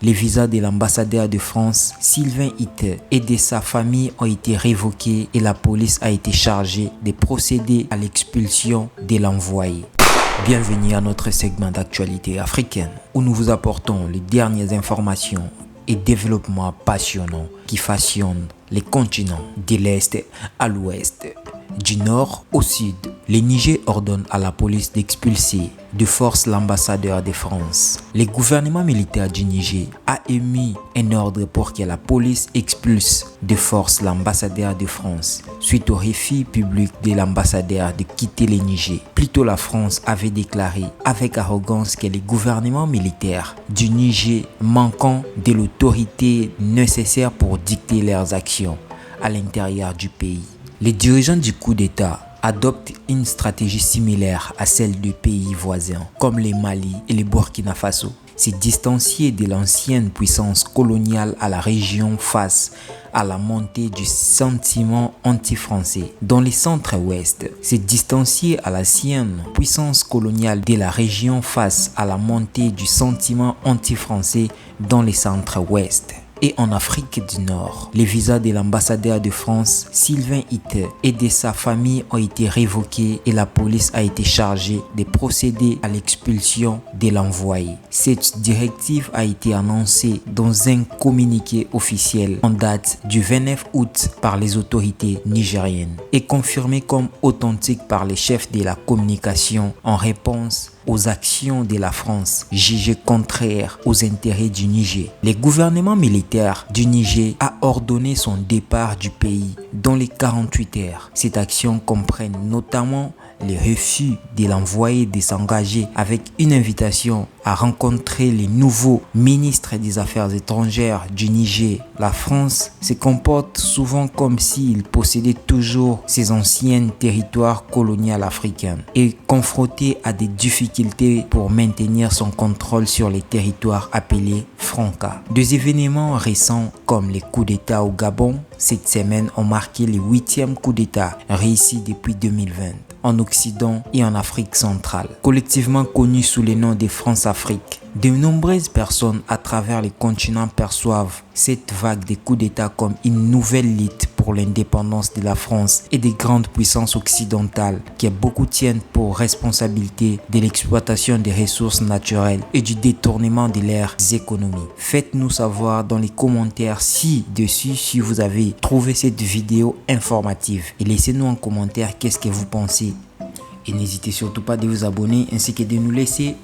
Les visas de l'ambassadeur de France, Sylvain Itte, et de sa famille ont été révoqués et la police a été chargée de procéder à l'expulsion de l'envoyé. Bienvenue à notre segment d'actualité africaine où nous vous apportons les dernières informations et développements passionnants qui façonnent les continents de l'Est à l'Ouest, du Nord au Sud. Le Niger ordonne à la police d'expulser de force l'ambassadeur de France. Le gouvernement militaire du Niger a émis un ordre pour que la police expulse de force l'ambassadeur de France suite au refus public de l'ambassadeur de quitter le Niger. Plus tôt, la France avait déclaré avec arrogance que le gouvernement militaire du Niger manquant de l'autorité nécessaire pour dicter leurs actions à l'intérieur du pays. Les dirigeants du coup d'État adoptent une stratégie similaire à celle des pays voisins, comme le Mali et le Burkina Faso. Se distancier de l'ancienne puissance coloniale à la région face à la montée du sentiment anti-français dans le centre-ouest. Se distancier à l'ancienne puissance coloniale de la région face à la montée du sentiment anti-français dans le centre-ouest. Et en Afrique du Nord, les visas de l'ambassadeur de France, Sylvain Itte, et de sa famille ont été révoqués et la police a été chargée de procéder à l'expulsion de l'envoyé. Cette directive a été annoncée dans un communiqué officiel en date du 29 août par les autorités nigériennes et confirmée comme authentique par les chefs de la communication en réponse aux actions de la France jugées contraires aux intérêts du Niger. Le gouvernement militaire du Niger a ordonné son départ du pays dans les 48 heures. Cette action comprend notamment le refus de l'envoyé de s'engager avec une invitation à rencontrer les nouveaux ministres des Affaires étrangères du Niger. La France se comporte souvent comme s'il possédait toujours ses anciens territoires coloniaux africains et confrontée à des difficultés pour maintenir son contrôle sur les territoires appelés Franca. Des événements récents comme les coups d'État au Gabon cette semaine ont marqué le 8e coup d'État réussi depuis 2020. En Occident et en Afrique centrale, collectivement connus sous le nom de France-Afrique. De nombreuses personnes à travers le continent perçoivent cette vague de coups d'État comme une nouvelle lutte pour l'indépendance de la France et des grandes puissances occidentales qui beaucoup tiennent pour responsabilité de l'exploitation des ressources naturelles et du détournement de leurs économies. Faites-nous savoir dans les commentaires ci-dessus si vous avez trouvé cette vidéo informative et laissez-nous en commentaire qu'est-ce que vous pensez. Et n'hésitez surtout pas de vous abonner ainsi que de nous laisser